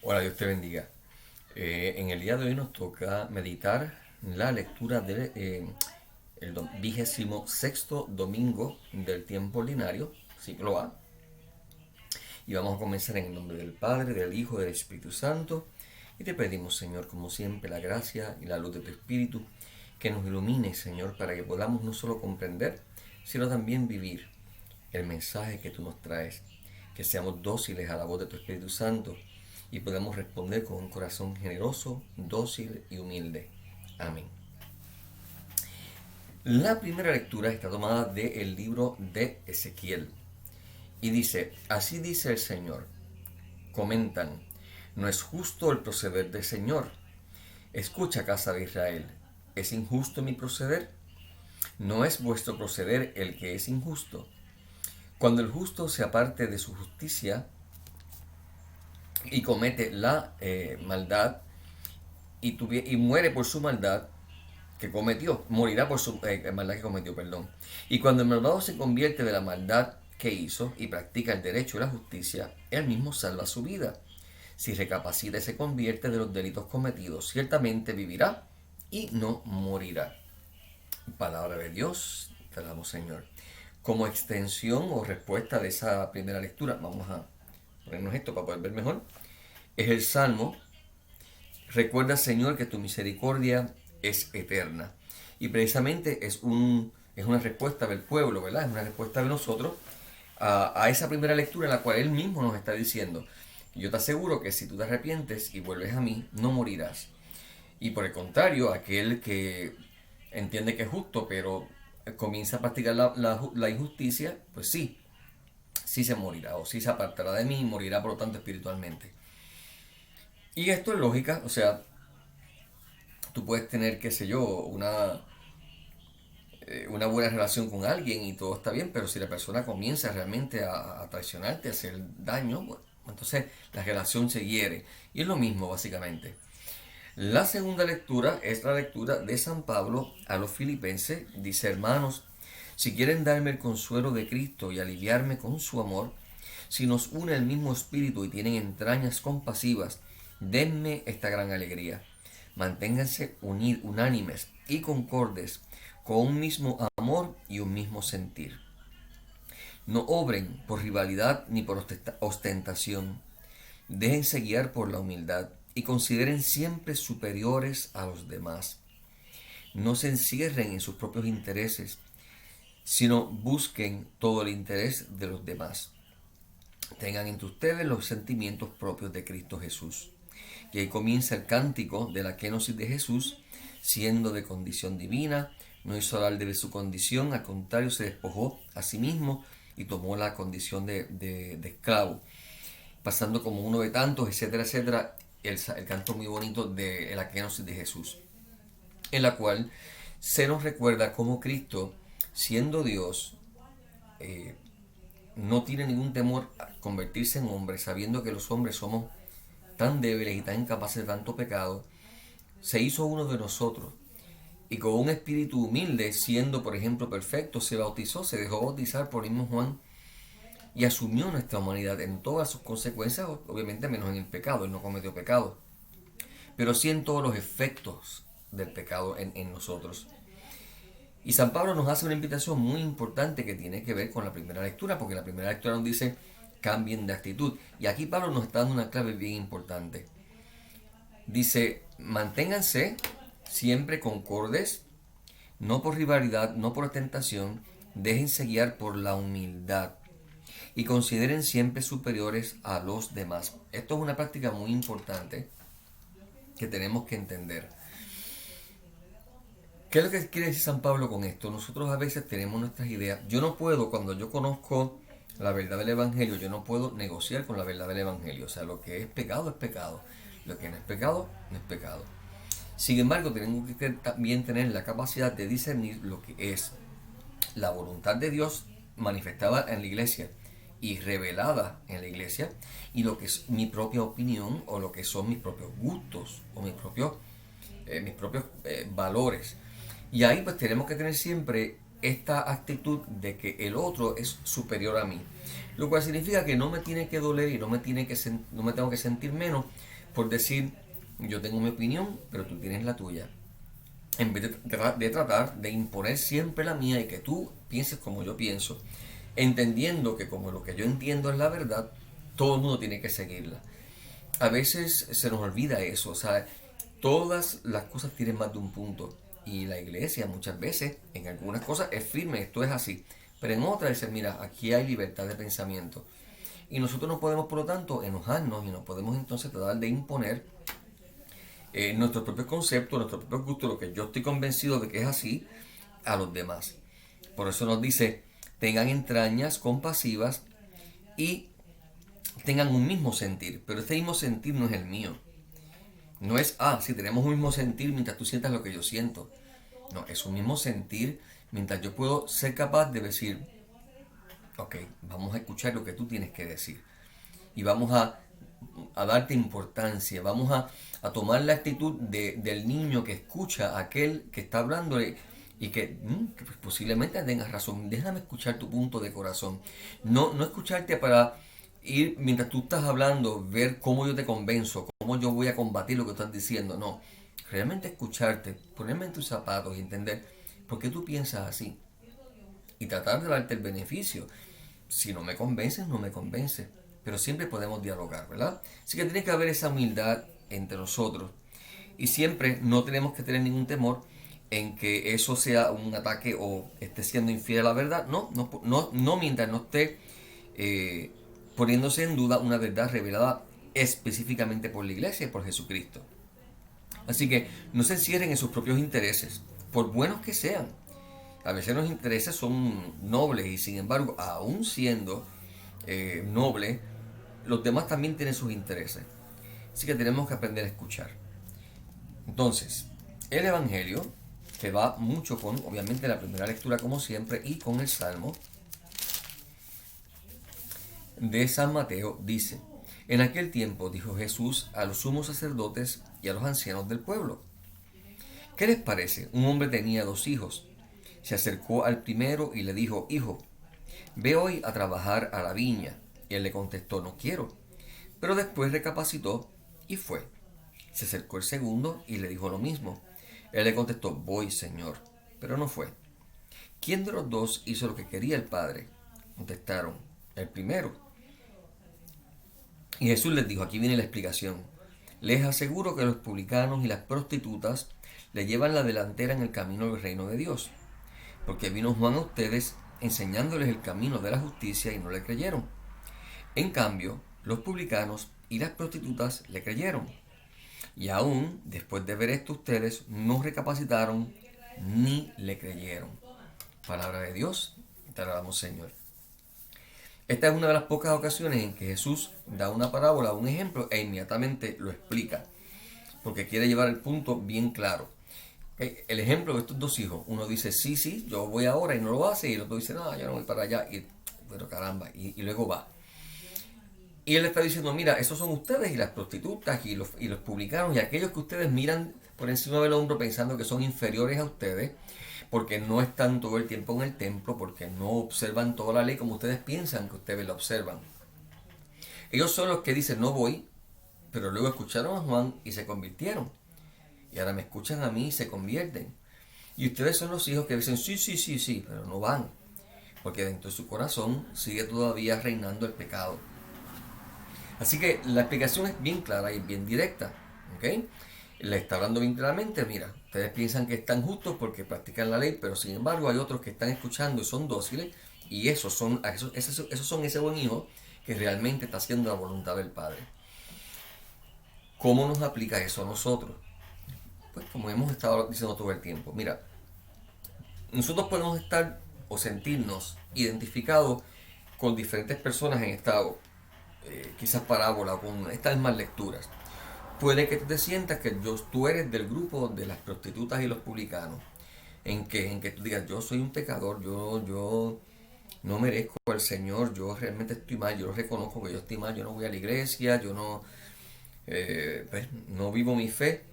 Hola, Dios te bendiga. En el día de hoy nos toca meditar la lectura del el 26º domingo del tiempo ordinario, ciclo A. Y vamos a comenzar en el nombre del Padre, del Hijo y del Espíritu Santo. Y te pedimos, Señor, como siempre, la gracia y la luz de tu Espíritu, que nos ilumine, Señor, para que podamos no solo comprender, sino también vivir el mensaje que tú nos traes. Que seamos dóciles a la voz de tu Espíritu Santo y podamos responder con un corazón generoso, dócil y humilde. Amén. La primera lectura está tomada del libro de Ezequiel y dice, así dice el Señor. Comentan, no es justo el proceder del Señor. Escucha, casa de Israel, ¿es injusto mi proceder? ¿No es vuestro proceder el que es injusto? Cuando el justo se aparte de su justicia y comete la maldad y muere por su maldad que cometió, morirá por su maldad que cometió, perdón. Y cuando el malvado se convierte de la maldad que hizo y practica el derecho y la justicia, él mismo salva su vida. Si recapacita y se convierte de los delitos cometidos, ciertamente vivirá y no morirá. Palabra de Dios, te damos, Señor. Como extensión o respuesta de esa primera lectura, vamos a ponernos esto para poder ver mejor. Es el Salmo. Recuerda, Señor, que tu misericordia es eterna. Y precisamente es una respuesta del pueblo, ¿verdad? Es una respuesta de nosotros a esa primera lectura en la cual Él mismo nos está diciendo, yo te aseguro que si tú te arrepientes y vuelves a mí, no morirás. Y por el contrario, aquel que entiende que es justo, pero comienza a practicar la injusticia, pues sí se morirá, o sí se apartará de mí y morirá por lo tanto espiritualmente. Y esto es lógica, o sea, tú puedes tener, qué sé yo, una buena relación con alguien y todo está bien, pero si la persona comienza realmente a traicionarte, a hacer daño, bueno, entonces la relación se hiere. Y es lo mismo, básicamente. La segunda lectura es la lectura de San Pablo a los filipenses. Dice, hermanos, si quieren darme el consuelo de Cristo y aliviarme con su amor, si nos une el mismo espíritu y tienen entrañas compasivas, denme esta gran alegría. Manténganse unánimes y concordes, con un mismo amor y un mismo sentir. No obren por rivalidad ni por ostentación. Déjense guiar por la humildad y consideren siempre superiores a los demás. No se encierren en sus propios intereses, sino busquen todo el interés de los demás. Tengan entre ustedes los sentimientos propios de Cristo Jesús. Y ahí comienza el cántico de la kenosis de Jesús, siendo de condición divina, no hizo alarde de su condición, al contrario se despojó a sí mismo y tomó la condición de esclavo, pasando como uno de tantos, etcétera, etcétera, el canto muy bonito de la kenosis de Jesús, en la cual se nos recuerda cómo Cristo, siendo Dios, no tiene ningún temor a convertirse en hombre, sabiendo que los hombres somos tan débiles y tan incapaces de tanto pecado, se hizo uno de nosotros. Y con un espíritu humilde, siendo por ejemplo perfecto, se bautizó, se dejó bautizar por el mismo Juan y asumió nuestra humanidad en todas sus consecuencias, obviamente menos en el pecado, él no cometió pecado, pero sí en todos los efectos del pecado en nosotros. Y San Pablo nos hace una invitación muy importante que tiene que ver con la primera lectura, porque la primera lectura nos dice cambien de actitud. Y aquí Pablo nos está dando una clave bien importante. Dice, manténganse siempre concordes, no por rivalidad, no por tentación, déjense guiar por la humildad y consideren siempre superiores a los demás. Esto es una práctica muy importante que tenemos que entender. ¿Qué es lo que quiere decir San Pablo con esto? Nosotros a veces tenemos nuestras ideas. Yo no puedo, cuando yo conozco la verdad del Evangelio, yo no puedo negociar con la verdad del Evangelio. O sea, lo que es pecado es pecado. Lo que no es pecado, no es pecado. Sin embargo, tenemos que también tener la capacidad de discernir lo que es la voluntad de Dios manifestada en la iglesia y revelada en la iglesia, y lo que es mi propia opinión o lo que son mis propios gustos o mis propios valores. Y ahí pues tenemos que tener siempre esta actitud de que el otro es superior a mí. Lo cual significa que no me tiene que doler y no me tengo que sentir menos por decir yo tengo mi opinión, pero tú tienes la tuya. En vez de tratar de imponer siempre la mía y que tú pienses como yo pienso, entendiendo que como lo que yo entiendo es la verdad, todo el mundo tiene que seguirla. A veces se nos olvida eso, o sea, todas las cosas tienen más de un punto y la iglesia muchas veces en algunas cosas es firme, esto es así, pero en otras dice, mira, aquí hay libertad de pensamiento y nosotros no podemos por lo tanto enojarnos y no podemos entonces tratar de imponer nuestros propios conceptos, nuestros propios gustos, lo que yo estoy convencido de que es así, a los demás. Por eso nos dice, tengan entrañas compasivas y tengan un mismo sentir, pero este mismo sentir no es el mío. No es, si tenemos un mismo sentir mientras tú sientas lo que yo siento. No, es un mismo sentir mientras yo puedo ser capaz de decir, ok, vamos a escuchar lo que tú tienes que decir. Y vamos a darte importancia, vamos a tomar la actitud del niño que escucha a aquel que está hablándole y que posiblemente tengas razón. Déjame escuchar tu punto de corazón. No escucharte para ir mientras tú estás hablando, ver cómo yo te convenzo, cómo yo voy a combatir lo que estás diciendo. No, realmente escucharte, ponerme en tus zapatos y entender por qué tú piensas así y tratar de darte el beneficio. Si no me convences, no me convences, pero siempre podemos dialogar, ¿verdad? Así que tiene que haber esa humildad entre nosotros y siempre no tenemos que tener ningún temor en que eso sea un ataque o esté siendo infiel a la verdad. No mientras no esté poniéndose en duda una verdad revelada específicamente por la iglesia y por Jesucristo. Así que no se encierren en sus propios intereses, por buenos que sean. A veces los intereses son nobles y sin embargo, aún siendo nobles, los demás también tienen sus intereses. Así que tenemos que aprender a escuchar. Entonces, el Evangelio, que va mucho con, obviamente, la primera lectura como siempre, y con el Salmo de San Mateo, dice, en aquel tiempo dijo Jesús a los sumos sacerdotes y a los ancianos del pueblo, ¿qué les parece? Un hombre tenía 2 hijos. Se acercó al primero y le dijo, hijo, ve hoy a trabajar a la viña. Y él le contestó, no quiero. Pero después recapacitó y fue. Se acercó el segundo y le dijo lo mismo. Él le contestó, voy, Señor, pero no fue. ¿Quién de los dos hizo lo que quería el Padre? Contestaron, el primero. Y Jesús les dijo, aquí viene la explicación. Les aseguro que los publicanos y las prostitutas le llevan la delantera en el camino del reino de Dios. Porque vino Juan a ustedes enseñándoles el camino de la justicia y no le creyeron. En cambio, los publicanos y las prostitutas le creyeron. Y aún después de ver esto ustedes no recapacitaron ni le creyeron. Palabra de Dios, te alabamos, Señor. Esta es una de las pocas ocasiones en que Jesús da una parábola, un ejemplo, e inmediatamente lo explica, porque quiere llevar el punto bien claro. El ejemplo de estos 2 hijos, uno dice, sí, yo voy ahora y no lo hace, y el otro dice, no, yo no voy para allá, pero caramba, y luego va. Y él está diciendo, mira, esos son ustedes y las prostitutas y los publicanos y aquellos que ustedes miran por encima del hombro pensando que son inferiores a ustedes, porque no están todo el tiempo en el templo, porque no observan toda la ley como ustedes piensan que ustedes la observan. Ellos son los que dicen, no voy, pero luego escucharon a Juan y se convirtieron. Y ahora me escuchan a mí y se convierten. Y ustedes son los hijos que dicen, sí, pero no van, porque dentro de su corazón sigue todavía reinando el pecado. Así que la explicación es bien clara y bien directa, ¿ok? Le está hablando bien claramente, mira, ustedes piensan que están justos porque practican la ley, pero sin embargo hay otros que están escuchando y son dóciles, y esos son ese buen hijo que realmente está haciendo la voluntad del Padre. ¿Cómo nos aplica eso a nosotros? Pues como hemos estado diciendo todo el tiempo, mira, nosotros podemos estar o sentirnos identificados con diferentes personas en estado quizás parábola o con estas mismas lecturas. Puede que tú te sientas que tú eres del grupo de las prostitutas y los publicanos, en que tú digas, yo soy un pecador, yo no merezco al Señor, yo realmente estoy mal, yo reconozco que yo estoy mal, yo no voy a la iglesia, yo no vivo mi fe.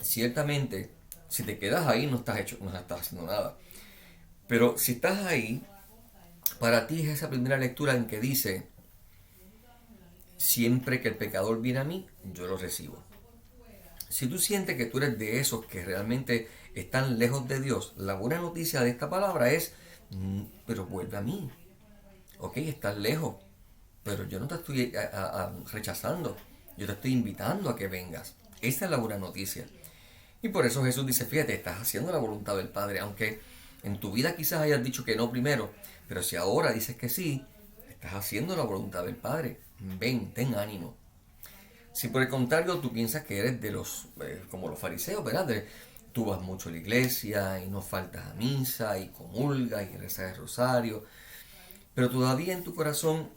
Ciertamente, si te quedas ahí no estás haciendo nada. Pero si estás ahí, para ti es esa primera lectura en que dice, siempre que el pecador viene a mí, yo lo recibo. Si tú sientes que tú eres de esos que realmente están lejos de Dios, la buena noticia de esta palabra es, pero vuelve a mí. Ok, estás lejos, pero yo no te estoy rechazando, yo te estoy invitando a que vengas. Esa es la buena noticia. Y por eso Jesús dice, fíjate, estás haciendo la voluntad del Padre, aunque en tu vida quizás hayas dicho que no primero, pero si ahora dices que sí, estás haciendo la voluntad del Padre. Ven, ten ánimo. Si por el contrario tú piensas que eres de los, como los fariseos, ¿verdad? Tú vas mucho a la iglesia y no faltas a misa y comulgas y rezas el rosario, pero todavía en tu corazón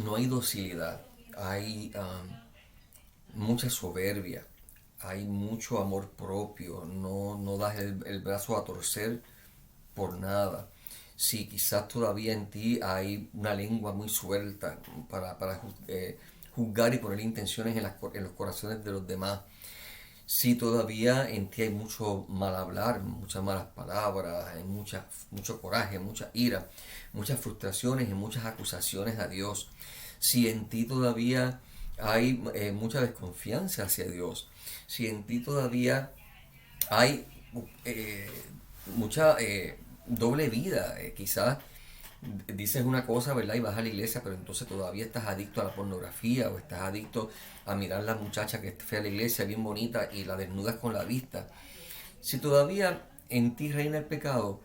no hay docilidad, hay mucha soberbia, hay mucho amor propio, no das el brazo a torcer por nada. Si quizás todavía en ti hay una lengua muy suelta para juzgar y poner intenciones en los corazones de los demás. Si todavía en ti hay mucho mal hablar, muchas malas palabras, hay mucho coraje, mucha ira, muchas frustraciones y muchas acusaciones a Dios. Si en ti todavía hay mucha desconfianza hacia Dios. Si en ti todavía hay eh, mucha doble vida, quizás dices una cosa, ¿verdad? Y vas a la iglesia, pero entonces todavía estás adicto a la pornografía o estás adicto a mirar a la muchacha que fue a la iglesia bien bonita y la desnudas con la vista. Si todavía en ti reina el pecado,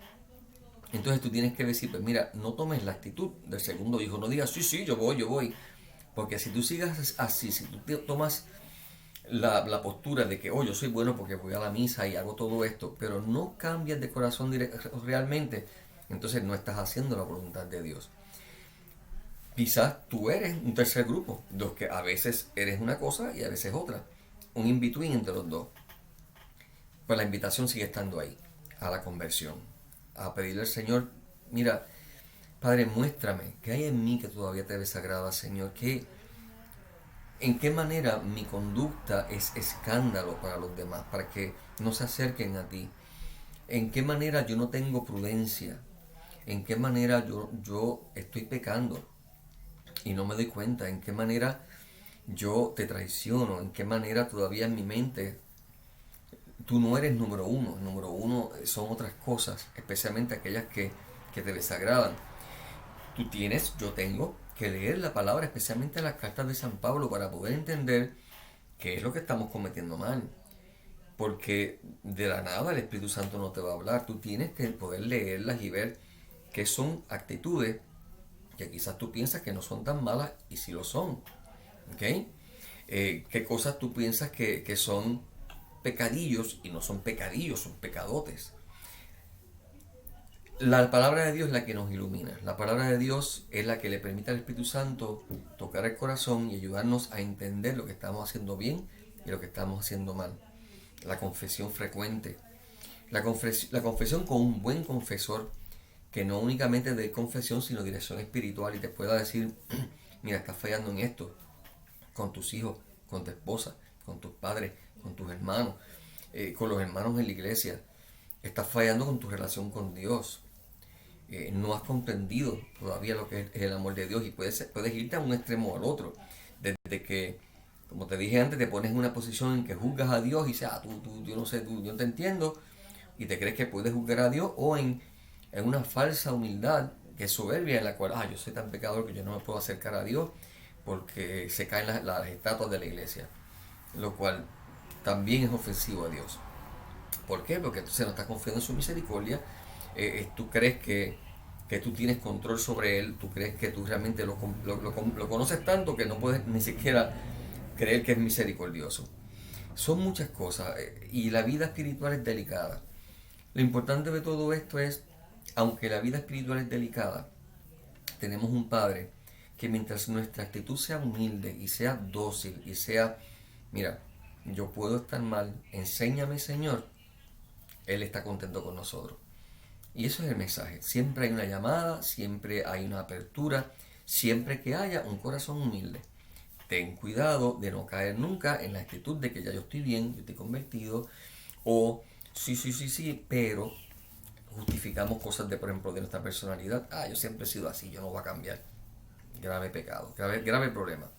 entonces tú tienes que decir, pues mira, no tomes la actitud del segundo hijo, no digas, sí, sí, yo voy. Porque si tú sigas así, si tú tomas la postura de que, oh, yo soy bueno porque voy a la misa y hago todo esto, pero no cambias de corazón realmente, entonces no estás haciendo la voluntad de Dios. Quizás tú eres un tercer grupo, los que a veces eres una cosa y a veces otra, un in-between entre los dos. Pues la invitación sigue estando ahí, a la conversión, a pedirle al Señor, mira, Padre, muéstrame qué hay en mí que todavía te desagrada, Señor, en qué manera mi conducta es escándalo para los demás, para que no se acerquen a ti, en qué manera yo no tengo prudencia, en qué manera yo estoy pecando y no me doy cuenta, en qué manera yo te traiciono, en qué manera todavía en mi mente tú no eres número uno. Número uno son otras cosas, especialmente aquellas que te desagradan. Tú tienes, yo tengo que leer la palabra, especialmente las cartas de San Pablo, para poder entender qué es lo que estamos cometiendo mal. Porque de la nada el Espíritu Santo no te va a hablar. Tú tienes que poder leerlas y ver qué son actitudes que quizás tú piensas que no son tan malas y sí lo son. ¿Ok? Qué cosas tú piensas que son pecadillos y no son pecadillos, son pecadotes. La palabra de Dios es la que nos ilumina. La palabra de Dios es la que le permite al Espíritu Santo tocar el corazón y ayudarnos a entender lo que estamos haciendo bien y lo que estamos haciendo mal. La confesión frecuente. La confesión con un buen confesor que no únicamente dé confesión, sino dirección espiritual y te pueda decir, mira, estás fallando en esto, con tus hijos, con tu esposa, con tus padres, con tus hermanos, con los hermanos en la iglesia. Estás fallando con tu relación con Dios. No has comprendido todavía lo que es el amor de Dios y puedes irte a un extremo o al otro. Desde que, como te dije antes, te pones en una posición en que juzgas a Dios y dices, yo no sé, yo no te entiendo, y te crees que puedes juzgar a Dios, o en una falsa humildad que es soberbia, en la cual, yo soy tan pecador que yo no me puedo acercar a Dios porque se caen las estatuas de la iglesia, lo cual también es ofensivo a Dios. ¿Por qué? Porque entonces no estás confiando en su misericordia, tú crees que tú tienes control sobre él, tú crees que tú realmente lo conoces tanto que no puedes ni siquiera creer que es misericordioso. Son muchas cosas y la vida espiritual es delicada. Lo importante de todo esto es, aunque la vida espiritual es delicada, tenemos un Padre que mientras nuestra actitud sea humilde y sea dócil y sea, mira, yo puedo estar mal, enséñame Señor, Él está contento con nosotros. Y eso es el mensaje. Siempre hay una llamada, siempre hay una apertura, siempre que haya un corazón humilde. Ten cuidado de no caer nunca en la actitud de que ya yo estoy bien, yo estoy convertido, o sí, sí, sí, sí, pero justificamos cosas de, por ejemplo, de nuestra personalidad. Yo siempre he sido así, yo no voy a cambiar. Grave pecado, grave problema.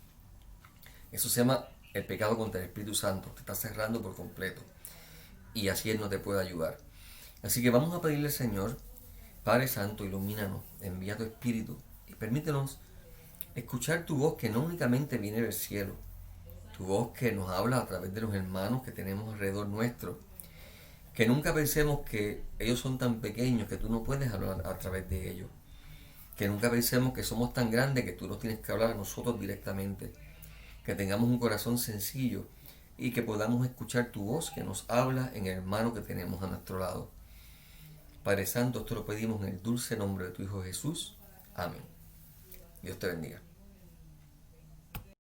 Eso se llama el pecado contra el Espíritu Santo. Te está cerrando por completo. Y así Él no te puede ayudar. Así que vamos a pedirle al Señor, Padre Santo, ilumínanos, envía tu Espíritu y permítenos escuchar tu voz que no únicamente viene del cielo, tu voz que nos habla a través de los hermanos que tenemos alrededor nuestro, que nunca pensemos que ellos son tan pequeños que tú no puedes hablar a través de ellos, que nunca pensemos que somos tan grandes que tú nos tienes que hablar a nosotros directamente, que tengamos un corazón sencillo y que podamos escuchar tu voz que nos habla en el hermano que tenemos a nuestro lado. Padre Santo, esto lo pedimos en el dulce nombre de tu Hijo Jesús. Amén. Dios te bendiga.